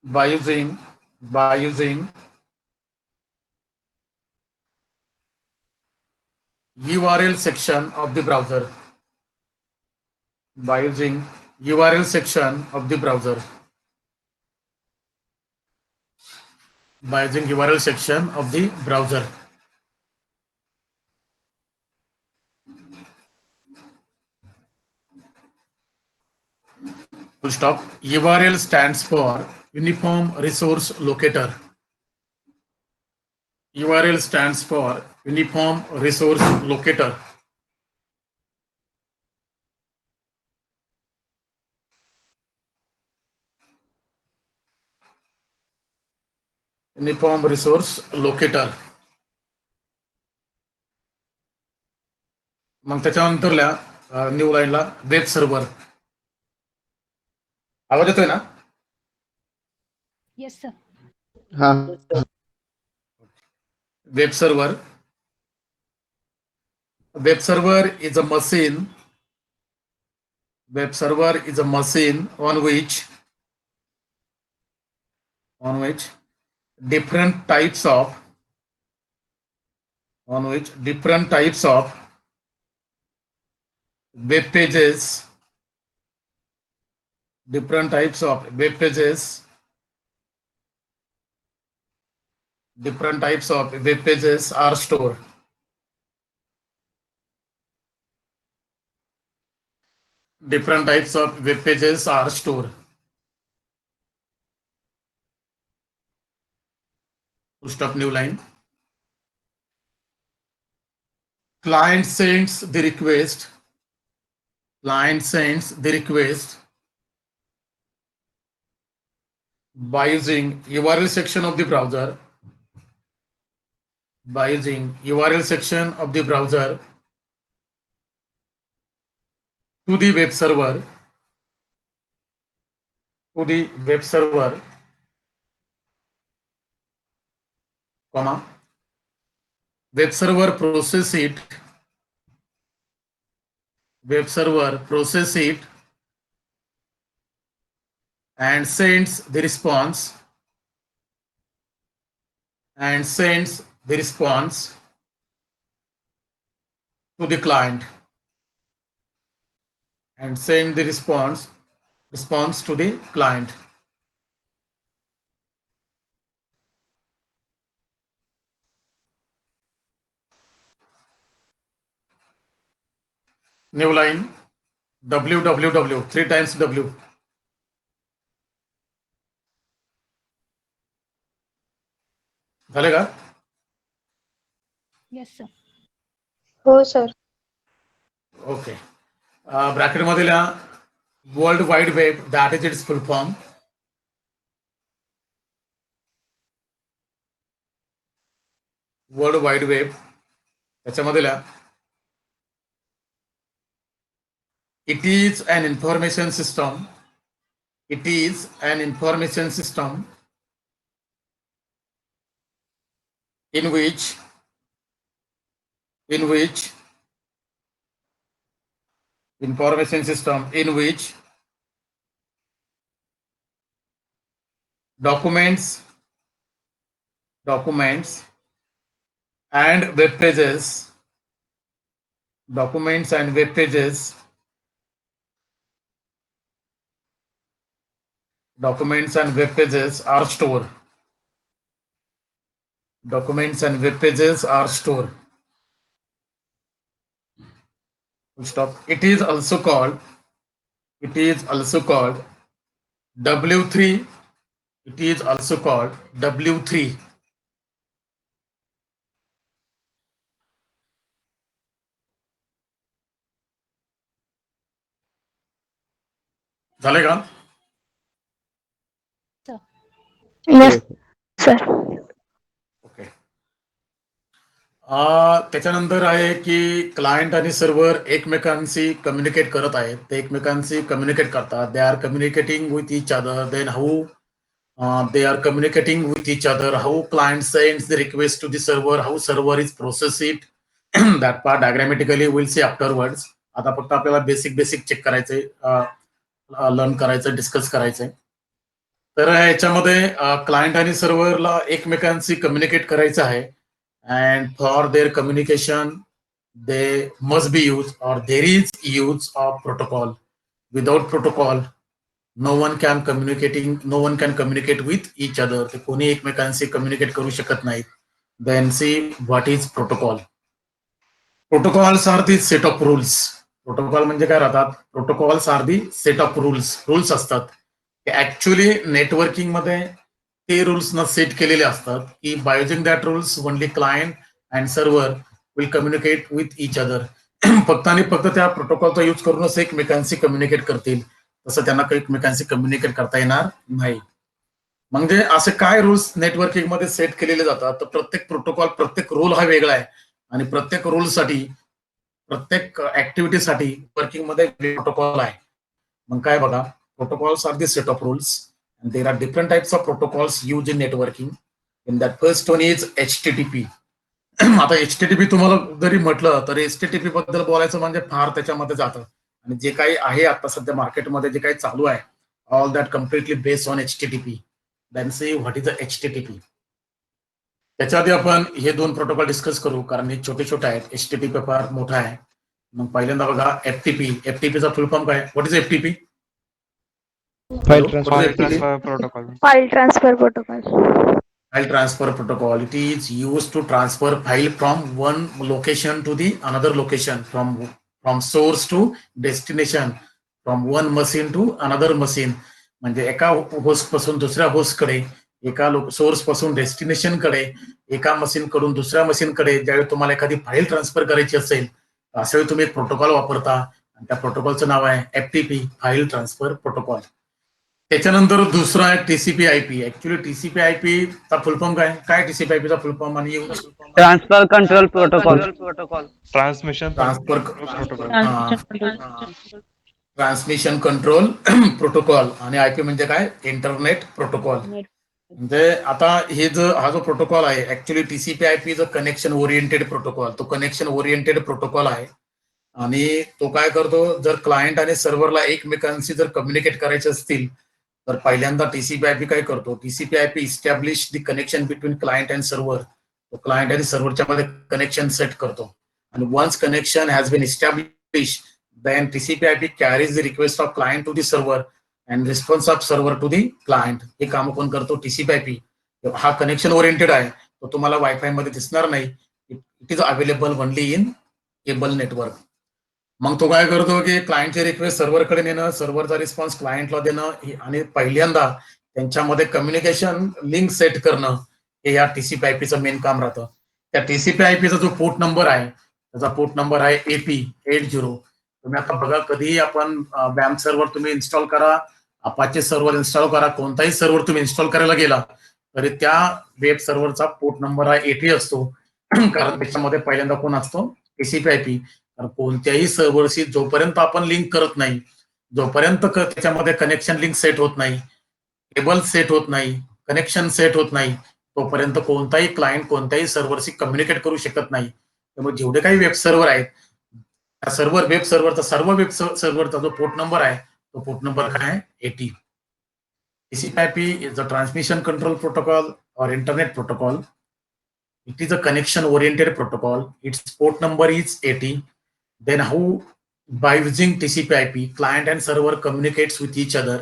by using URL section of the browser. By using URL section of the browser. By using URL section of the browser. Full stop. URL stands for Uniform Resource Locator. URL stands for Uniform Resource Locator. Uniform Resource Locator. मग त्याच्यानंतरल्या new लाईनला web server. आवाज येतोय ना? Yes, sir. हा Web server. Web server is a machine. Web server is a machine on which different types of web pages, different types of web pages, different types of web pages are stored. Different types of web pages are stored. Full stop, new line. Client sends the request. Client sends the request by using URL section of the browser. By using URL section of the browser to the web server. To the web server, comma, web server process it. Web server process it and sends the response to the client and send the response to the client. New line, www, 3 times W. झाले का? Yes, sir. हो sir. Okay. Bracket मध्ये लिहा world wide web, that is it's full form. World wide web त्याच्यामध्ये लिहा it is an information system. It is an information system in which information system in which documents and web pages documents and web pages documents and web pages are stored. Documents and web pages are stored. Full stop. It is also called W3. It is also called W3. झाले का? Sir. Yes, sir. Okay. त्याच्यानंतर आहे की client आणि server एकमेकांशी communicate करत आहेत. ते एकमेकांशी कम्युनिकेट करतात. They are communicating with each other. Then how they are communicating with each other, how client sends the request to the server, how server is process it. That part diagrammatically we'll see afterwards. आता फक्त आपल्याला basic check करायचंय, learn करायचं, discuss करायचंय. तर याच्यामध्ये client आणि सर्व्हरला एकमेकांशी कम्युनिकेट करायचं आहे. And for their communication they must be use or there is use of protocol. Without protocol no one can communicate with each other. ते कोणी एकमेकांशी कम्युनिकेट करू शकत नाहीत. Then see what is protocol. Protocols are the set of rules. Protocol म्हणजे काय राहतात? Protocols are the set of rules असतात. ऍक्च्युली नेटवर्किंग मध्ये ते रूल्स न सेट केलेले असतात की by using that rules only client and server will communicate with each other. फक्त आणि फक्त त्या प्रोटोकॉलचा यूज करूनच एकमेकांशी कम्युनिकेट करतील. तसं त्यांना काही एकमेकांशी कम्युनिकेट करता येणार नाही. म्हणजे असे काय रूल्स नेटवर्किंग मध्ये सेट केलेले जातात? तर प्रत्येक प्रोटोकॉल, प्रत्येक रूल हा वेगळा आहे आणि प्रत्येक रूलसाठी, प्रत्येक ऍक्टिव्हिटीसाठी वर्किंग मध्ये प्रोटोकॉल आहे. मग काय बघा, protocols are the set of rules and there are different types of protocols used in networking. In that first one is HTTP. आता HTTP तुम्हाला जरी म्हटलं तर HTTP बद्दल बोलायचं म्हणजे फार त्याच्यामध्ये जातं आणि जे काही आहे आता सध्या मार्केटमध्ये जे काही चालू आहे all that completely based on HTTP. Then see what is HTTP. त्याच्या आधी आपण हे दोन प्रोटोकॉल डिस्कस करू कारण हे छोटे छोटे आहेत. HTTP फार मोठा आहे. मग पहिल्यांदा बघा FTP. FTPचा फुल फॉर्म काय? What is FTP? File What is transfer FTP? protocol. File transfer protocol. File transfer protocol. It is used to transfer file from one location to the another location, from source to destination, from one machine to another machine. म्हणजे एका host पासून दुसऱ्या host कडे, एका source पासून destination कडे, एका machine कडून दुसऱ्या मशीन कडे ज्यावेळी तुम्हाला एखादी फाईल ट्रान्सफर करायची असेल अशा वेळी तुम्ही एक प्रोटोकॉल वापरता आणि त्या प्रोटोकॉलचं नाव आहे FTP, फाईल ट्रान्सफर प्रोटोकॉल. त्याच्यानंतर दुसरा आहे TCP IP. Actually TCP IP चा फुल फॉर्म काय? काय TCP IP चा फुल फॉर्म आणि Transfer control protocol. Transmission transfer protocol. Transmission control protocol आणि IP म्हणजे काय? Internet protocol. म्हणजे आता हा जो प्रोटोकॉल आहे ऍक्च्युली TCP IP जो कनेक्शन ओरिएंटेड प्रोटोकॉल, तो कनेक्शन ओरिएंटेड प्रोटोकॉल आहे आणि तो काय करतो, जर क्लायंट आणि सर्व्हरला एकमेकांशी जर कम्युनिकेट करायचे असतील तर पहिल्यांदा TCP IP काय करतो? TCP IP establish the connection between client and server. तो क्लायंट आणि सर्व्हरच्या मध्ये कनेक्शन सेट करतो आणि once connection has been establish then TCP IP carries the request of client to the server and response of server to the client. हे काम कोण करतो? TCP IP. हा कनेक्शन ओरिएंटेड आहे, तो तुम्हाला वायफाय मध्ये दिसणार नाही. It is available only in cable network. मग तो काय करतो की क्लायंटचे रिक्वेस्ट सर्व्हरकडे नेणं, सर्व्हरचा रिस्पॉन्स क्लायंटला देणं आणि पहिल्यांदा त्यांच्यामध्ये कम्युनिकेशन लिंक सेट करणं हे या TCP IP चं मेन काम राहतं. त्या TCP IP चा जो पोर्ट नंबर आहे त्याचा पोर्ट नंबर आहे AP80. तुम्ही आता बघा, कधीही आपण बॅम सर्व्हर तुम्ही इन्स्टॉल करा, अपाचे सर्व्हर इन्स्टॉल करा, कोणताही सर्व्हर तुम्ही इन्स्टॉल करायला गेला तरी त्या वेब सर्व्हरचा पोर्ट नंबर हा 80 असतो. कारण त्याच्यामध्ये पहिल्यांदा कोण असतो? TCP IP. कोणत्याही सर्व्हरशी जोपर्यंत आपण लिंक करत नाही, जोपर्यंत त्याच्यामध्ये कनेक्शन लिंक सेट होत नाही, टेबल सेट होत नाही, कनेक्शन सेट होत नाही, तोपर्यंत कोणताही क्लायंट कोणत्याही सर्व्हरशी कम्युनिकेट करू शकत नाही. त्यामुळे जेवढे काही वेब सर्व्हर आहेत त्या वेब सर्व्हरचा जो पोर्ट नंबर आहे तो पोर्ट नंबर काय आहे? 80. TCP IP is a transmission control protocol or internet protocol. It is a connection oriented protocol. Its port number is 80. Then how by using TCP IP client and server communicates with each other,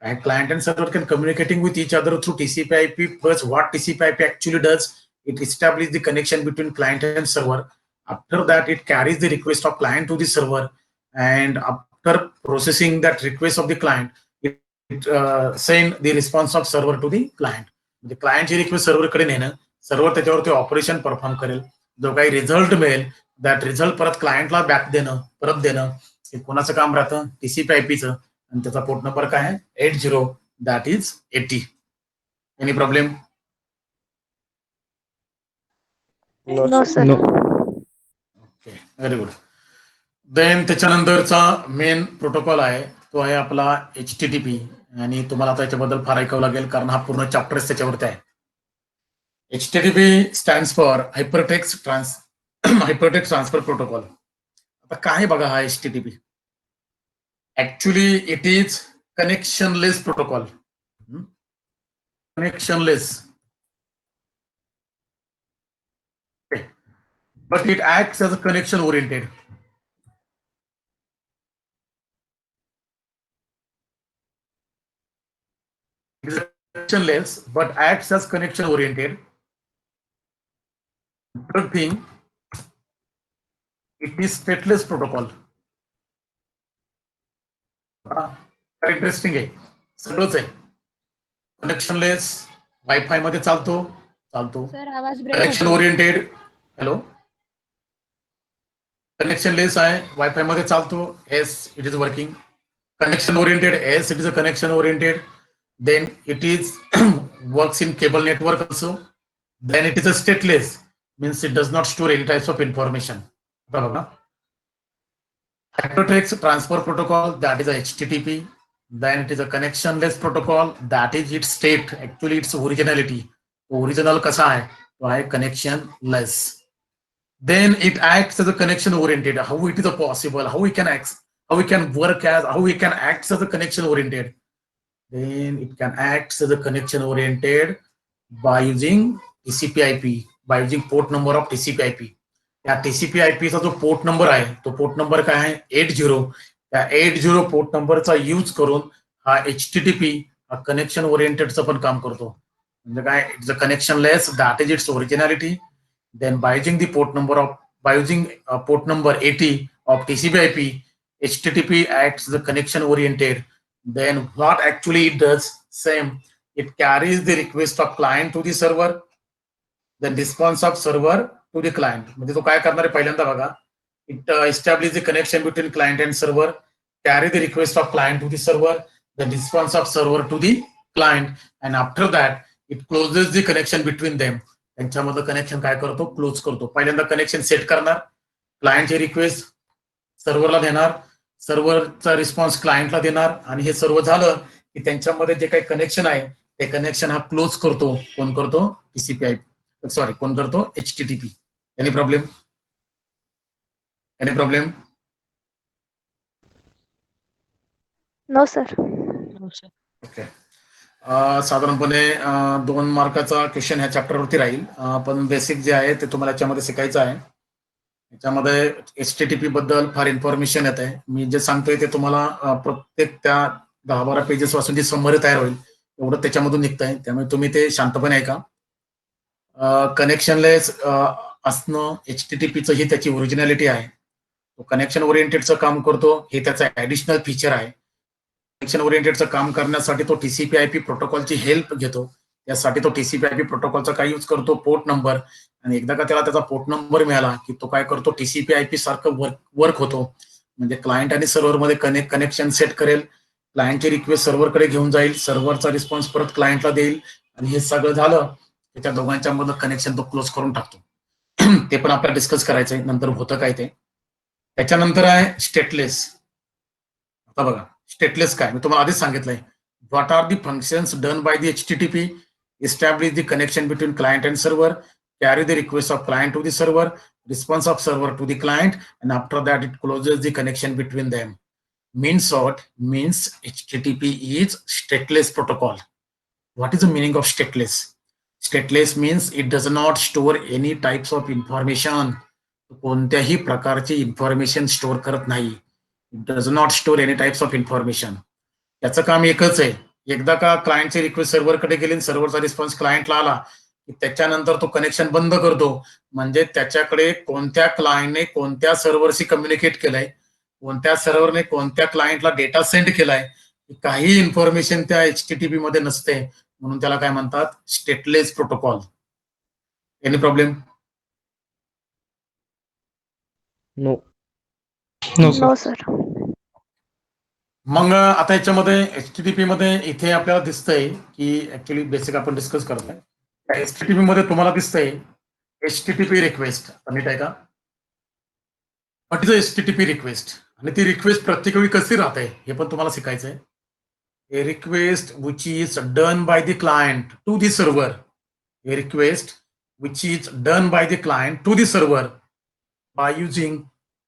and client and server can communicating with each other through TCP IP. First, what TCP IP actually does, it establishes the connection between client and server. After that, it carries the request of client to the server, and after processing that request of the client, it send the response of server to the client. म्हणजे क्लायंटची request सर्व्हरकडे नेणं, server त्याच्यावरती operation perform करेल, जो काही result मिळेल that result परत क्लायंटला back देणं, परत देणं, हे कोणाचं काम राहतं? TCP IPचं. आणि त्याचा पोर्ट नंबर काय आहे? 80. That is 80. Any problem? No, sir. No. Okay, very good. Then त्याच्यानंतरचा मेन प्रोटोकॉल आहे तो आहे आपला HTTP. आणि तुम्हाला आता याच्याबद्दल फार ऐकावं लागेल कारण हा पूर्ण चॅप्टर्स त्याच्यावरती आहे. HTTP stands for hypertext transfer protocol. आता काय बघा हा HTTP? Actually it is connectionless protocol. connectionless. Okay. But it acts as a connection oriented. It is connectionless but acts as connection oriented. Third thing, it is stateless protocol. Interesting आहे, सगळंच आहे. Connectionless, wifi मध्ये चालतो. Sir आवाज break connection oriented, hello, connectionless आहे, wifi मध्ये चालतो. Yes, it is working. Connection oriented, as it is a connection oriented, then it is works in cable network also. Then it is a stateless, means it does not store any types of information. Hypertext transfer protocol, that is a HTTP. Then it is a connectionless protocol, that is its state, actually its originality. Original कसा है, तो है connectionless. Then it acts as a connection oriented. How it is possible? How we can act? How we can work as? How we can act as a connection oriented? Then it can act as a connection oriented by using TCP/IP, by using port number of TCP/IP. त्या TCP/IP चा जो port number आहे, तो port number काय आहे 80. त्या 80 port नंबरचा use करून हा HTTP हा कनेक्शन ओरिएंटेडचं पण काम करतो. म्हणजे काय, it's a connectionless, that is it's originality. Then by using the port number of, by using port number 80 of TCP/IP, HTTP acts as a connection oriented. Then what actually it does, same, it carries the request of client to the server, then response of server to the client. म्हणजे तो काय करणार आहे पहिल्यांदा बघा, it establish the connection between client and server, carry the request of client to the server, then response of server to the client, and after that it closes the connection between them. त्यांच्यामध्ये connection काय करतो, close करतो. पहिल्यांदा connection set करणार, क्लायंटची request सर्व्हरला देणार, सर्व्हरचा response क्लायंटला देणार, आणि हे सर्व झालं की त्यांच्यामध्ये जे काही कनेक्शन आहे ते कनेक्शन हा क्लोज करतो. कोण करतो, TCP/IP, सॉरी, कोण करतो, HTTP. Any problem? Any problem? No sir. Okay. साधारणपणे 2 मार्काचा क्वेश्चन ह्या चॅप्टरवरती राहील, पण बेसिक जे आहे ते तुम्हाला याच्यामध्ये शिकायचं आहे. याच्यामध्ये HTTP बद्दल फार इन्फॉर्मेशन येत आहे. मी जे सांगतोय ते तुम्हाला प्रत्येक त्या 10-12 पेजेस पासून जी समरी तयार होईल एवढं त्याच्यामधून निघतंय, त्यामुळे तुम्ही ते शांतपणे ऐका. कनेक्शनलेस असणं HTTPचं ही त्याची ओरिजिनॅलिटी आहे. तो कनेक्शन ओरिएंटेडचं काम करतो, हे त्याचं ऍडिशनल फीचर आहे. कनेक्शन ओरिएंटेडचं काम करण्यासाठी तो TCP/IP प्रोटोकॉलची हेल्प घेतो. त्यासाठी तो TCP/IP प्रोटोकॉलचा काय यूज करतो, पोर्ट नंबर. आणि एकदा का त्याला त्याचा पोर्ट नंबर मिळाला की तो काय करतो, TCP/IP सारखं वर्क होतो. म्हणजे क्लायंट आणि सर्व्हरमध्ये कनेक्शन सेट करेल, क्लायंटची रिक्वेस्ट सर्व्हरकडे घेऊन जाईल, सर्व्हरचा रिस्पॉन्स परत क्लायंटला देईल, आणि हे सगळं झालं की त्या दोघांच्या मध्ये कनेक्शन तो क्लोज करून टाकतो. ते पण आपल्याला डिस्कस करायचंय नंतर होतं काय ते. त्याच्यानंतर आहे स्टेटलेस. आता बघा स्टेटलेस काय, मी तुम्हाला आधीच सांगितलंय. What are the functions done by the HTTP, establish the connection between client and server, carry the request of client to the server, response of server to the client, and after that it closes the connection between them. Means what? Means HTTP is stateless protocol. What is the meaning of stateless? Stateless means it does not store any types of information. कोणत्याही प्रकारची information store करत नाही. It does not store any types of information. त्याचं काम एकच आहे, एकदा का क्लायंटची रिक्वेस्ट सर्व्हरकडे गेली, सर्व्हरचा रिस्पॉन्स क्लायंटला आला की त्याच्यानंतर तो कनेक्शन बंद करतो. म्हणजे त्याच्याकडे कोणत्या क्लायंटने कोणत्या सर्व्हरशी कम्युनिकेट केलंय, कोणत्या सर्व्हरने कोणत्या क्लायंटला डेटा सेंड केलाय, काही इन्फॉर्मेशन त्या HTTP मध्ये नसते. म्हणून त्याला काय म्हणतात, stateless protocol. Any problem? No no sir. मग आता याच्यामध्ये HTTP मध्ये इथे आपल्याला दिसतंय की ऍक्च्युली बेसिक आपण डिस्कस करतोय. HTTP मध्ये तुम्हाला दिसतंय HTTP रिक्वेस्ट. नीट आहे का? व्हॉट इज HTTP रिक्वेस्ट, आणि ती रिक्वेस्ट प्रत्येक वेळी कशी राहते हे पण तुम्हाला शिकायचंय. A request which is done by the client to the server. A request which is done by the client to the server by using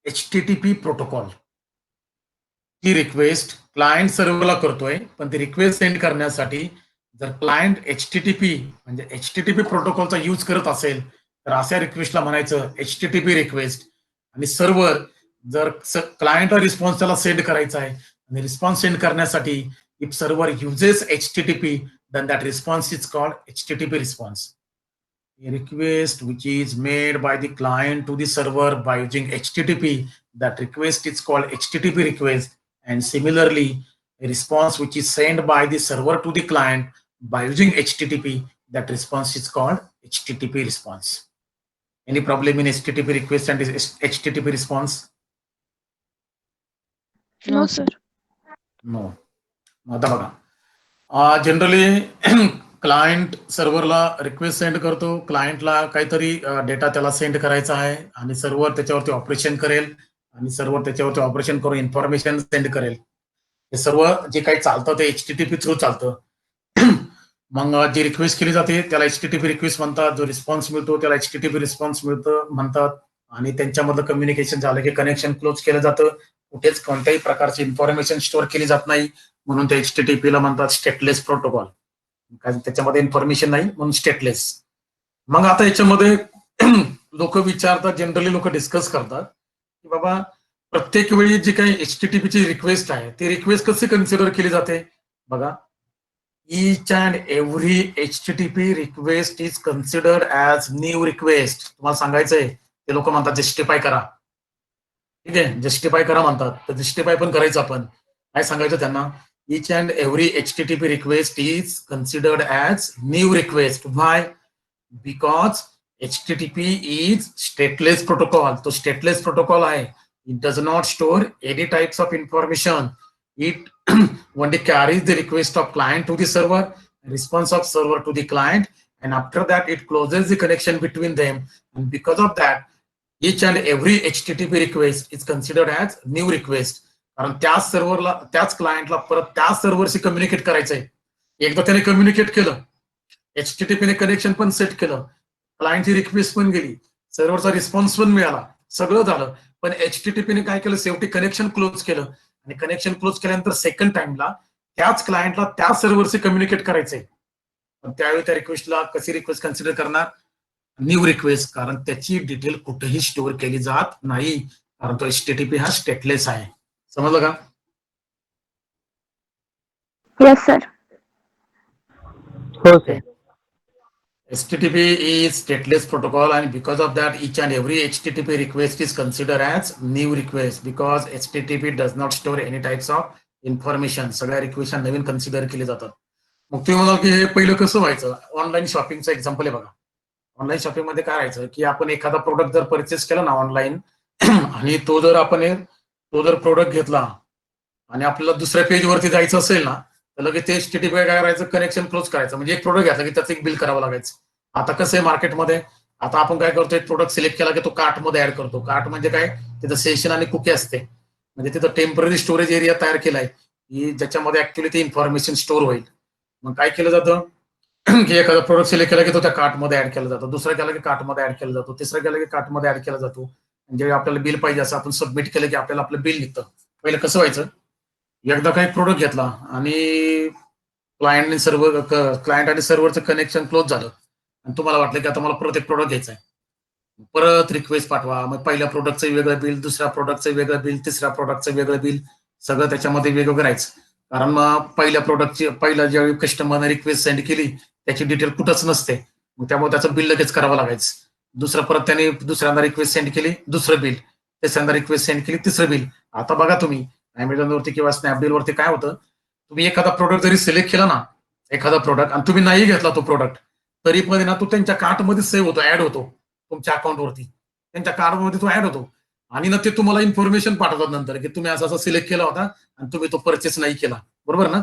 HTTP protocol. ती रिक्वेस्ट क्लायंट सर्व्हरला करतोय, पण ती रिक्वेस्ट सेंड करण्यासाठी जर क्लायंट HTTP म्हणजे HTTP प्रोटोकॉलचा use करत असेल तर अशा रिक्वेस्टला म्हणायचं HTTP रिक्वेस्ट. आणि सर्व्हर जर क्लायंटला रिस्पॉन्स त्याला सेंड करायचा आहे आणि रिस्पॉन्स सेंड करण्यासाठी if server uses HTTP then that response is called HTTP response. A request which is made by the client to the server by using HTTP, that request is called HTTP request. And similarly, a response which is sent by the server to the client by using HTTP, that response is called HTTP response. Any problem in HTTP request and HTTP response? No, sir. No. आता बघा, generally client सर्व्हरला request send करतो, क्लायंटला काहीतरी data त्याला send करायचा आहे आणि server त्याच्यावरती ऑपरेशन करेल आणि सर्व्हर त्याच्यावरती ऑपरेशन करून इन्फॉर्मेशन सेंड करेल. हे सर्व जे काही चालतं ते HTTP थ्रू चालतं. मग जी रिक्वेस्ट केली जाते त्याला HTTP रिक्वेस्ट म्हणतात, जो रिस्पॉन्स मिळतो त्याला HTTP रिस्पॉन्स म्हणतात. आणि त्यांच्यामधलं कम्युनिकेशन झालं की कनेक्शन क्लोज केलं जातं, कुठेच कोणत्याही प्रकारची इन्फॉर्मेशन स्टोअर केली जात नाही, म्हणून त्या HTTP ला म्हणतात स्टेटलेस प्रोटोकॉल. कारण त्याच्यामध्ये इन्फॉर्मेशन नाही म्हणून स्टेटलेस. मग आता याच्यामध्ये लोक विचारतात, जनरली लोक डिस्कस करतात की बाबा प्रत्येक वेळी जी काही HTTP ची रिक्वेस्ट आहे ती रिक्वेस्ट कशी कन्सिडर केली जाते. बघा, each and every HTTP request is considered as new request. तुम्हाला सांगायचंय, ते लोक म्हणतात जस्टिफाय करा. ठीक आहे, जस्टिफाय करा म्हणतात, तर जस्टिफाय पण करायचं आपण. काय सांगायचं त्यांना, each and every HTTP request is considered as new request. Why? Because HTTP is stateless protocol. तो stateless protocol आहे. It does not store any types of information. It only carries the request of client to the server, response of server to the client, and after that it closes the connection between them. And because of that, each and every HTTP request is considered as new request. कारण त्याच सर्व्हरला, त्याच क्लायंटला परत त्याच सर्व्हरशी communicate करायचंय. एकदा त्याने communicate केलं, HTTP ने कनेक्शन पण सेट केलं, क्लायंटची रिक्वेस्ट पण गेली, सर्व्हरचा रिस्पॉन्स पण मिळाला, सगळं झालं, पण HTTP ने काय केलं, शेवटी कनेक्शन क्लोज केलं. आणि कनेक्शन क्लोज केल्यानंतर सेकंड टाइमला त्याच क्लायंटला त्या सर्व्हरशी कम्युनिकेट करायचंय. पण त्यावेळी त्या रिक्वेस्टला कशी रिक्वेस्ट कन्सिडर करणार, न्यू रिक्वेस्ट, कारण त्याची डिटेल कुठेही स्टोअर केली जात नाही, कारण तो HTTP हा स्टेटलेस आहे. समजलं का? Yes, sir. हो sir. HTTP is stateless protocol, and because of that each and every HTTP request is considered as new request because HTTP does not store any types of information. सगळ्या request नवीन consider केले जातात. मग तुम्ही म्हणाल की हे पहिलं कसं व्हायचं, ऑनलाईन शॉपिंगचं एक्झाम्पल आहे बघा. ऑनलाईन शॉपिंग मध्ये काय व्हायचं की आपण एखादा प्रोडक्ट जर परचेस केला ना ऑनलाईन आणि तो जर प्रोडक्ट घेतला आणि आपल्याला दुसऱ्या पेजवरती जायचं असेल ना, तर लगेच ते HTTP काय करायचं, कनेक्शन क्लोज करायचं. म्हणजे एक प्रोडक्ट घ्यायचा की त्याचं एक बिल करावं लागायचं. आता कसं आहे मार्केटमध्ये, आता आपण काय करतो, एक प्रोडक्ट सिलेक्ट केला की तो कार्ट मध्ये ऍड करतो. कार्ट म्हणजे काय, तिथं सेशन आणि कुकी असते, म्हणजे तिथं टेम्पररी स्टोरेज एरिया तयार केलाय की ज्याच्यामध्ये ऍक्च्युअली ती इन्फॉर्मेशन स्टोअर होईल. मग काय केलं जातं की एखादा प्रोडक्ट सिलेक्ट केला की तो त्या कार्टमध्ये ऍड केला जातो, दुसरा केला की कार्टमध्ये ऍड केला जातो, तिसरा केला की कार्टमध्ये ऍड केला जातो. म्हणजे आपल्याला बिल पाहिजे असं आपण सबमिट केलं की आपल्याला आपलं बिल निघतं. पहिलं कसं व्हायचं, एकदा काही प्रोडक्ट घेतला आणि क्लायंट आणि सर्व्हरचं कनेक्शन क्लोज झालं आणि तुम्हाला वाटलं की आता मला परत एक प्रोडक्ट घ्यायचा आहे, परत रिक्वेस्ट पाठवा. मग पहिल्या प्रोडक्टचं वेगळं बिल, दुसऱ्या प्रोडक्टचं वेगळं बिल, तिसऱ्या प्रोडक्टचं वेगळं बिल, सगळं त्याच्यामध्ये वेगवेगळं राहायचं. कारण मग पहिल्या ज्यावेळी कस्टमरने रिक्वेस्ट सेंड केली त्याची डिटेल कुठंच नसते, मग त्यामुळे त्याचं बिल लगेच करावं लागायचं. दुसरं परत त्याने दुसऱ्यांदा रिक्वेस्ट सेंड केली, दुसरं बिल, तिसऱ्यांदा रिक्वेस्ट सेंड केली, तिसरं बिल. आता बघा तुम्ही अमेझॉनवरती किंवा स्नॅपडीलवरती काय होतं, तुम्ही एखादा प्रोडक्ट जरी सिलेक्ट केला ना, एखादा प्रोडक्ट, आणि तुम्ही नाही घेतला तो प्रोडक्ट, तरी पण ना तो त्यांच्या कार्टमध्ये सेव्ह होतो, ऍड होतो तुमच्या अकाउंटवरती, त्यांच्या कार्टमध्ये तो ऍड होतो. आणि ना ते तुम्हाला इन्फॉर्मेशन पाठवतात नंतर की तुम्ही असा सिलेक्ट केला होता आणि तुम्ही तो परचेस नाही केला. बरोबर ना?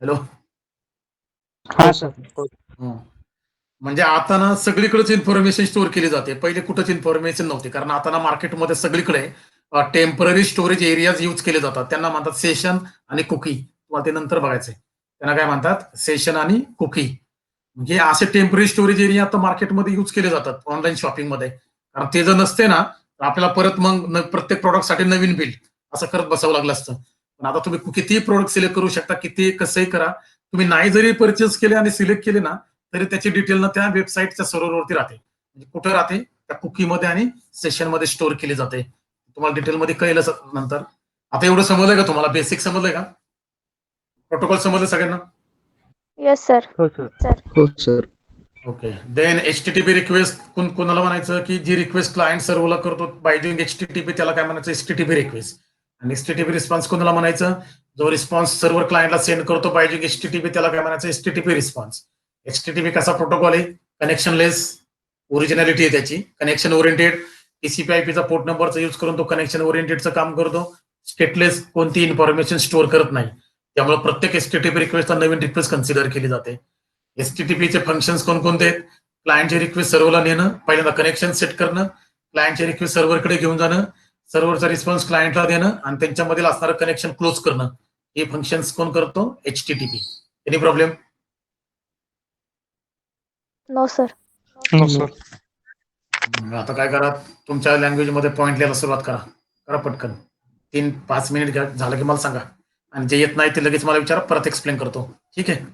हॅलो. हा सर. म्हणजे आता ना सगळीकडेच इन्फॉर्मेशन स्टोअर केली जाते, पहिले कुठंच इन्फॉर्मेशन नव्हती. कारण आता ना मार्केटमध्ये सगळीकडे टेम्पररी स्टोरेज एरियाज यूज केले जातात, त्यांना म्हणतात सेशन आणि कुकी. तुम्हाला ते नंतर बघायचंय, त्यांना काय म्हणतात, सेशन आणि कुकी. म्हणजे असे टेम्पररी स्टोरेज एरिया आता मार्केटमध्ये यूज केले जातात ऑनलाईन शॉपिंग मध्ये. कारण ते जर नसते ना तर आपल्याला परत मग प्रत्येक प्रोडक्टसाठी नवीन बिल असं करत बसावं लागलं असतं. पण आता तुम्ही कितीही प्रोडक्ट सिलेक्ट करू शकता, किती कसंही करा, तुम्ही नाही जरी परचेस केले आणि सिलेक्ट केले ना तरी त्याची डिटेल ना त्या वेबसाईटच्या सर्व्हरवरती राहते. म्हणजे कुठे राहते? त्या कुकीमध्ये आणि सेशनमध्ये स्टोअर केली जाते. तुम्हाला डिटेलमध्ये कळेलच नंतर. आता एवढं समजलंय का तुम्हाला? बेसिक समजलंय का? प्रोटोकॉल समजलं सगळ्यांना? Yes, sir. हो सर. Sir. हो sir. Okay. Then HTTP request कोणाला म्हणायचं की जी रिक्वेस्ट क्लायंट सर्व्हरला करतो बाय डुईंग एचटीटीपी त्याला काय म्हणायचं? HTTP request. आणि एचटीटीपी रिस्पॉन्स कोणाला म्हणायचं? जो रिस्पॉन्स सर्व्हर क्लायंटला सेंड करतो बाय डुईंग एचटीटीपी त्याला काय म्हणायचं? HTTP response. एचटीटीपी कसा प्रोटोकॉल आहे? कनेक्शन लेस ओरिजिनॅलिटी आहे त्याची. कनेक्शन ओरिएंटेड टीसीपी आयपीचा पोर्ट नंबरचा यूज करून तो कनेक्शन ओरिएंटेडचं काम करतो. स्टेटलेस कोणती इन्फॉर्मेशन स्टोअर करत नाही. त्यामुळे प्रत्येक एचटीटीपी रिक्वेस्टला नवीन रिक्वेस्ट कन्सिडर केली जाते. एचटीटीपीचे फंक्शन्स कोणकोणते आहेत? क्लायंटचे रिक्वेस्ट सर्व्हरला नेणं, पहिल्यांदा कनेक्शन सेट करणं, क्लायंटचे रिक्वेस्ट सर्व्हरकडे घेऊन जाणं, सर्व्हरचा रिस्पॉन्स क्लायंटला देणं आणि त्यांच्यामधील असणारं कनेक्शन क्लोज करणं. हे फंक्शन्स कोण करतो? HTTP. Any problem? No, sir. No sir. आता काय करा? तुमच्या लँग्वेजमध्ये पॉईंट लिहायला सुरुवात करा. करा पटकन. 3-5 मिनिट घ्या. झालं की मला सांगा. आणि जे येत नाही ते लगेच मला विचारा, परत एक्सप्लेन करतो. ठीक आहे?